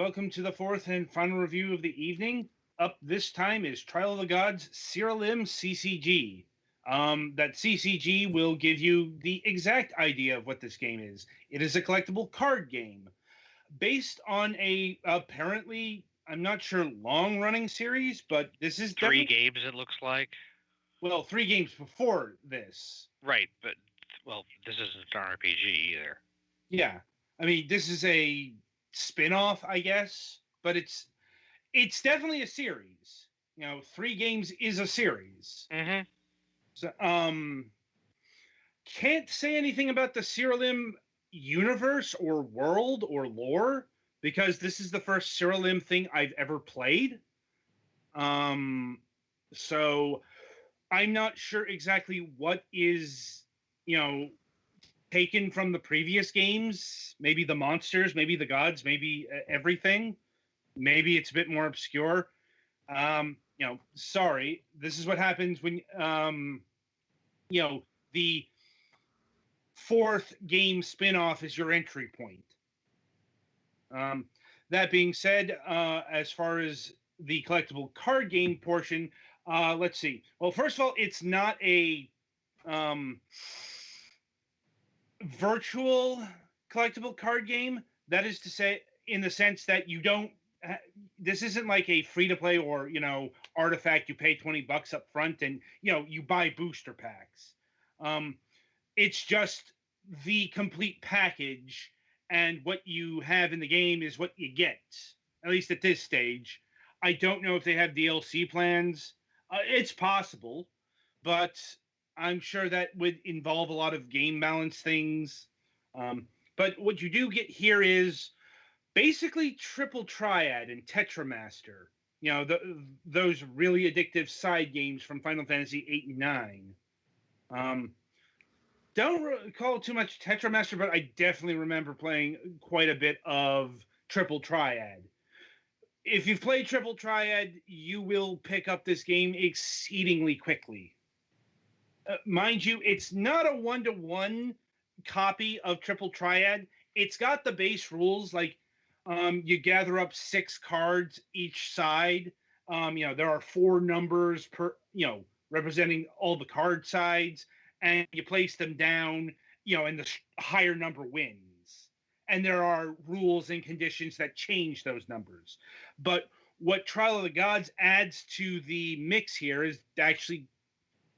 welcome to the fourth and final review of the evening. Up this time is Trial of the Gods Siralim CCG. That CCG will give you the exact idea of what this game is. It is a collectible card game based on a apparently, I'm not sure, long-running series, but this is Three definitely, games, it looks like. well, 3 games before this. Right, but, well, this isn't an RPG either. Yeah. I mean, this is a spin-off, I guess, but it's definitely a series. 3 games is a series. Mm-hmm. So, can't say anything about the Siralim universe or world or lore because this is the first Siralim thing I've ever played. So I'm not sure exactly what is, taken from the previous games. Maybe the monsters, maybe the gods, maybe everything. Maybe it's a bit more obscure. Sorry. This is what happens when, the fourth game spin-off is your entry point. That being said, as far as the collectible card game portion, let's see. Well, first of all, it's not a virtual collectible card game. That is to say, in the sense that you don't. This isn't like a free-to-play or artifact. You pay $20 up front and you buy booster packs. It's just the complete package, and what you have in the game is what you get, at least at this stage. I don't know if they have DLC plans. It's possible, but I'm sure that would involve a lot of game balance things. But what you do get here is basically Triple Triad and Tetramaster. Those really addictive side games from Final Fantasy 8 and 9. Don't recall too much Tetramaster, but I definitely remember playing quite a bit of Triple Triad. If you've played Triple Triad, you will pick up this game exceedingly quickly. Mind you, it's not a one-to-one copy of Triple Triad. It's got the base rules, like you gather up 6 cards each side. There are 4 numbers per, representing all the card sides, and you place them down, and the higher number wins. And there are rules and conditions that change those numbers. But what Trial of the Gods adds to the mix here is actually,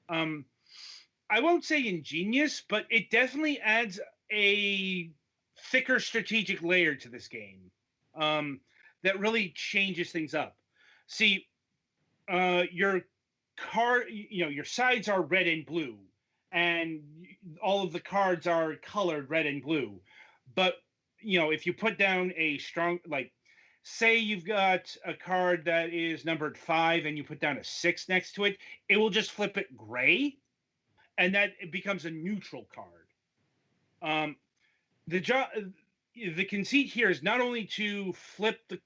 I won't say ingenious, but it definitely adds a thicker strategic layer to this game that really changes things up. See, your card, your sides are red and blue, and all of the cards are colored red and blue. But if you put down a strong, like, say you've got a card that is numbered 5 and you put down a 6 next to it, it will just flip it gray, and that it becomes a neutral card. The conceit here is not only to flip the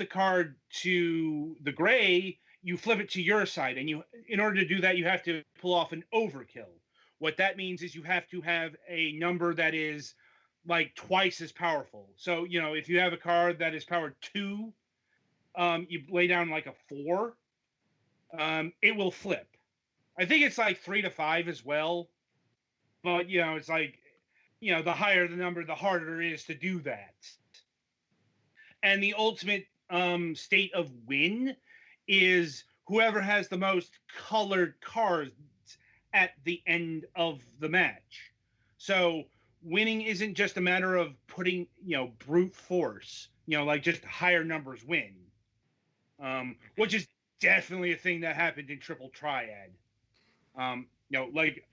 card to the gray, you flip it to your side, and in order to do that, you have to pull off an overkill. What that means is you have to have a number that is like twice as powerful. So, if you have a card that is powered 2, you lay down like a 4, it will flip. I think it's like 3 to 5 as well. But, it's like, the higher the number, the harder it is to do that. And the ultimate state of win is whoever has the most colored cards at the end of the match. So winning isn't just a matter of putting, brute force, like just higher numbers win, which is definitely a thing that happened in Triple Triad. Like,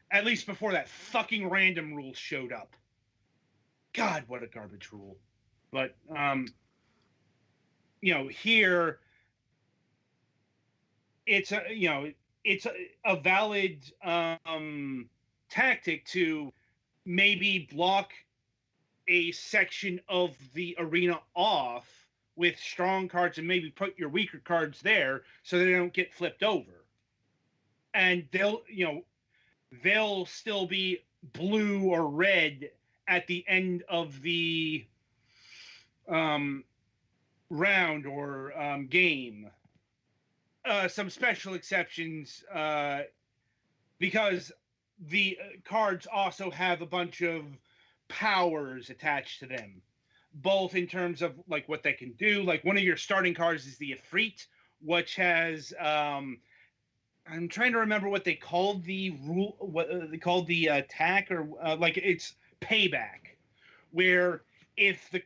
at least before that fucking random rule showed up. God, what a garbage rule. But, here, it's a valid tactic to maybe block a section of the arena off with strong cards and maybe put your weaker cards there so they don't get flipped over. And they'll still be blue or red at the end of the um, round or game. Some special exceptions because the cards also have a bunch of powers attached to them, both in terms of like what they can do. Like one of your starting cards is the Ifrit, which has I'm trying to remember what they called the rule, what they called the attack, or like it's payback, where if the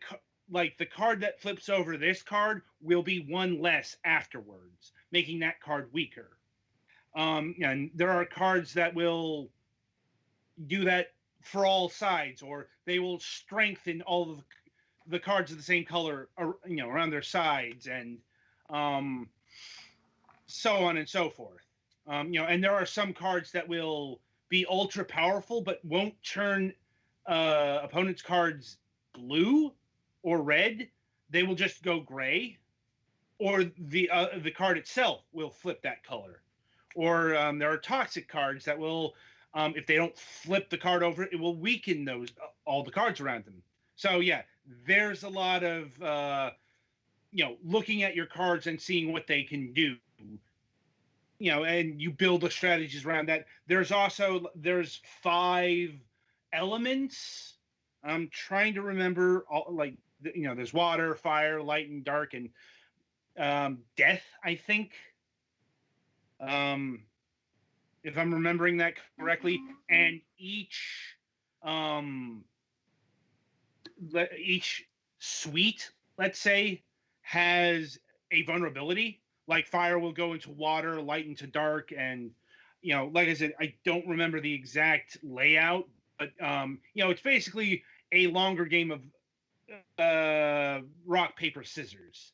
card that flips over this card will be one less afterwards, making that card weaker. And there are cards that will do that for all sides, or they will strengthen all of the cards of the same color, around their sides, and um, so on and so forth. And there are some cards that will be ultra powerful, but won't turn opponents' cards blue or red. They will just go gray, or the card itself will flip that color. Or there are toxic cards that will, if they don't flip the card over, it will weaken those all the cards around them. So yeah, there's a lot of looking at your cards and seeing what they can do. And you build the strategies around that. There's 5 elements. I'm trying to remember there's water, fire, light, and dark, and death, I think. Um, if I'm remembering that correctly, and um, each suite, let's say, has a vulnerability. Like fire will go into water, light into dark, and like I said, I don't remember the exact layout, but it's basically a longer game of rock paper scissors.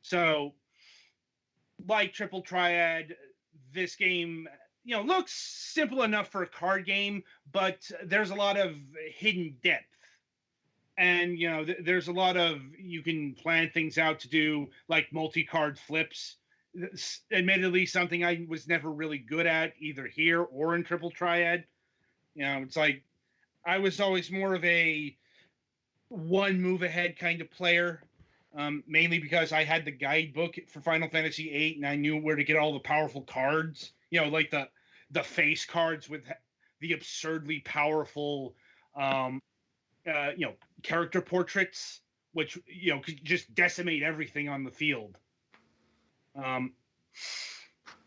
So, like Triple Triad, this game looks simple enough for a card game, but there's a lot of hidden depth. And there's a lot of, you can plan things out to do like multi-card flips. Admittedly, something I was never really good at either here or in Triple Triad. It's like I was always more of a one move ahead kind of player, mainly because I had the guidebook for Final Fantasy VIII and I knew where to get all the powerful cards. Like the face cards with the absurdly powerful uh, you know, character portraits, which could just decimate everything on the field. Um,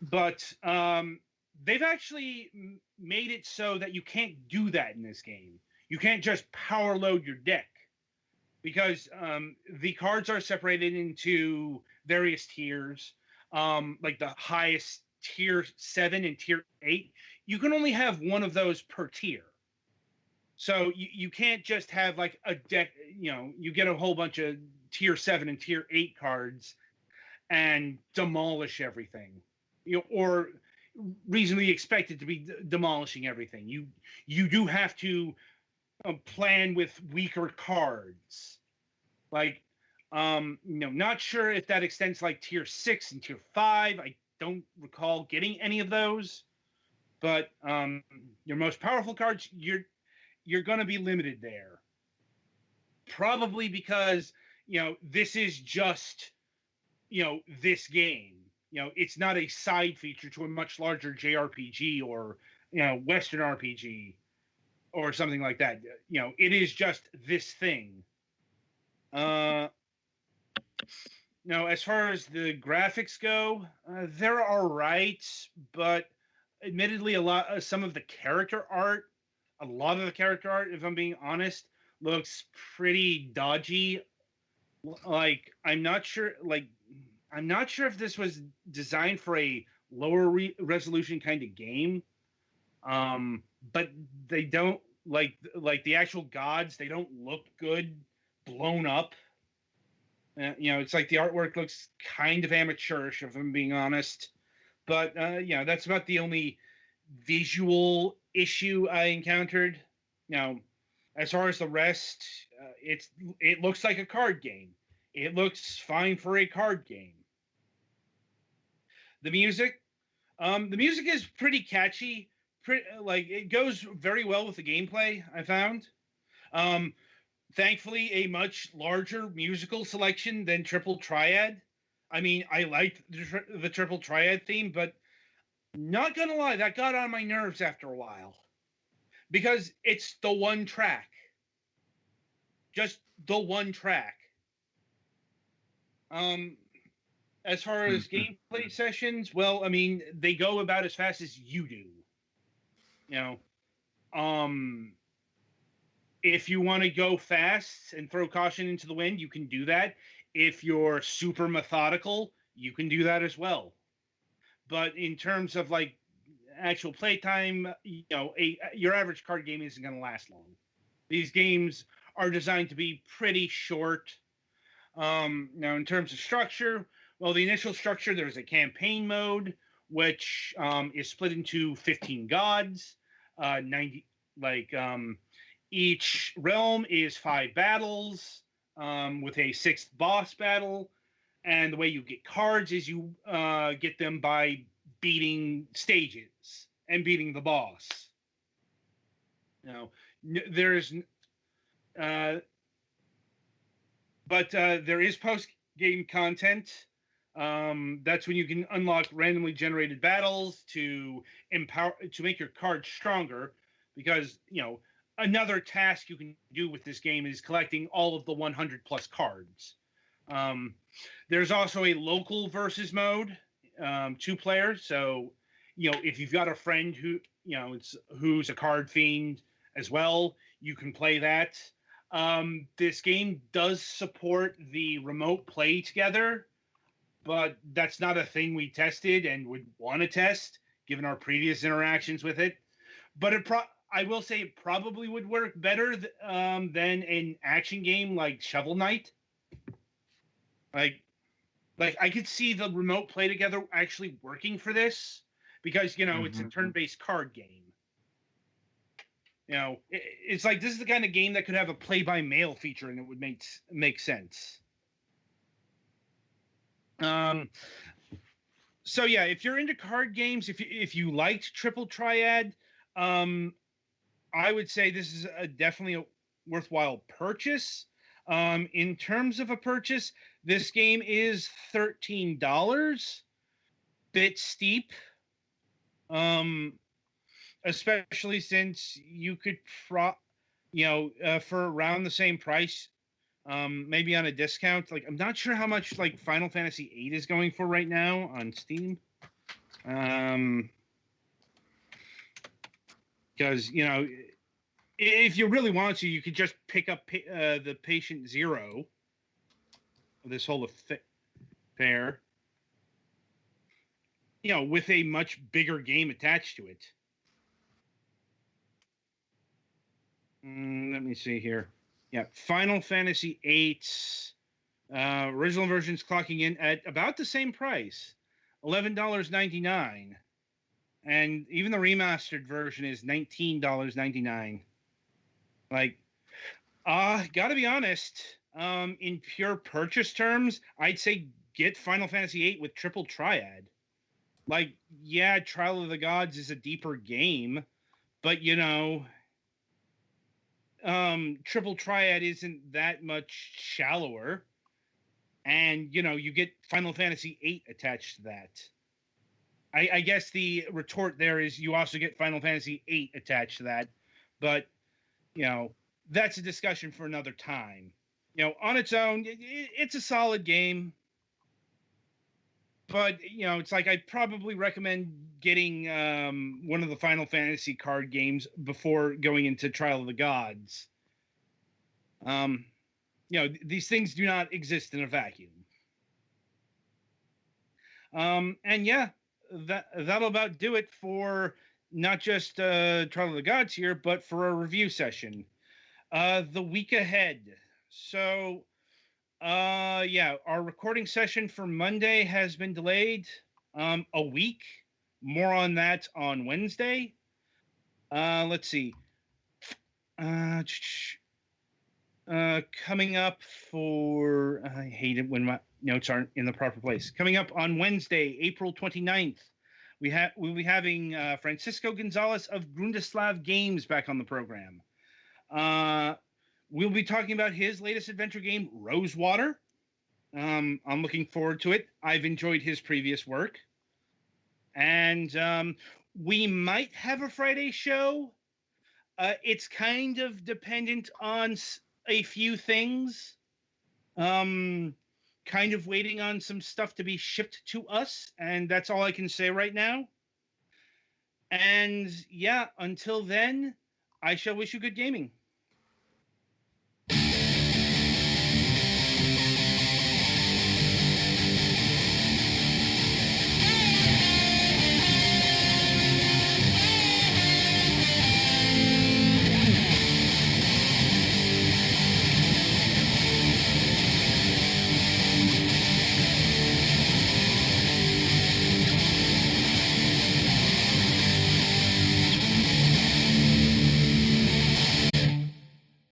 but they've actually made it so that you can't do that in this game. You can't just power load your deck because the cards are separated into various tiers. Like the highest tier 7 and tier 8, you can only have one of those per tier. So you can't just have like a deck, you get a whole bunch of tier 7 and tier 8 cards and demolish everything, or reasonably expected to be demolishing everything. You do have to plan with weaker cards. Like, not sure if that extends like tier 6 and tier 5. I don't recall getting any of those, but your most powerful cards, you're going to be limited there. Probably because, this is just, this game. It's not a side feature to a much larger JRPG or, Western RPG or something like that. It is just this thing. Now, as far as the graphics go, they're all right, but admittedly, some of the character art, a lot of the character art, if I'm being honest, looks pretty dodgy. Like, I'm not sure if this was designed for a lower resolution kind of game. But they don't like the actual gods. They don't look good blown up. It's like the artwork looks kind of amateurish, if I'm being honest. But that's about the only visual issue I encountered. Now, as far as the rest, it looks like a card game. It looks fine for a card game. The music is pretty catchy. Like, it goes very well with the gameplay, I found. Thankfully, a much larger musical selection than Triple Triad. I mean, I liked the Triple Triad theme, but not gonna lie, that got on my nerves after a while because it's the one track, just the one track. Um, as far as gameplay sessions, well, I mean, they go about as fast as you do. You know, um, if you want to go fast and throw caution into the wind, you can do that. If you're super methodical, you can do that as well. But in terms of like actual playtime, your average card game isn't going to last long. These games are designed to be pretty short. Now, in terms of structure, well, the initial structure, there's a campaign mode, which is split into 15 gods, 90, like, each realm is 5 battles, with a 6th boss battle. And the way you get cards is you get them by beating stages and beating the boss. There's but there is post-game content. That's when you can unlock randomly generated battles to make your cards stronger. Because another task you can do with this game is collecting all of the 100 plus cards. There's also a local versus mode, 2 players. So if you've got a friend who's a card fiend as well, you can play that. This game does support the remote play together, but that's not a thing we tested and would want to test given our previous interactions with it. But I will say it probably would work better than an action game like Shovel Knight. Like I could see the remote play together actually working for this because it's a turn-based card game. It's like this is the kind of game that could have a play-by-mail feature and it would make sense. So yeah, if you're into card games, if you liked Triple Triad, I would say this is definitely a worthwhile purchase. In terms of a purchase, this game is $13. Bit steep. Especially since you could for around the same price, maybe on a discount. Like I'm not sure how much like Final Fantasy VIII is going for right now on Steam. Because if you really want to, you could just pick up the Patient Zero. This whole affair, with a much bigger game attached to it. Let me see here. Yeah, Final Fantasy VIII original version's clocking in at about the same price, $11.99, and even the remastered version is $19.99. Like, gotta be honest. In pure purchase terms, I'd say get Final Fantasy VIII with Triple Triad. Like, yeah, Trial of the Gods is a deeper game, but Triple Triad isn't that much shallower, and you get Final Fantasy VIII attached to that. I guess the retort there is you also get Final Fantasy VIII attached to that, but that's a discussion for another time. On its own, it's a solid game, but it's like I'd probably recommend getting one of the Final Fantasy card games before going into Trial of the Gods. These things do not exist in a vacuum. And yeah, that'll about do it for not just Trial of the Gods here, but for a review session. The week ahead. So, our recording session for Monday has been delayed a week. More on that on Wednesday. Let's see. Coming up for... I hate it when my notes aren't in the proper place. Coming up on Wednesday, April 29th, we'll be having Francisco Gonzalez of Grundislav Games back on the program. We'll be talking about his latest adventure game, Rosewater. I'm looking forward to it. I've enjoyed his previous work. And we might have a Friday show. It's kind of dependent on a few things. Kind of waiting on some stuff to be shipped to us. And that's all I can say right now. And yeah, until then, I shall wish you good gaming.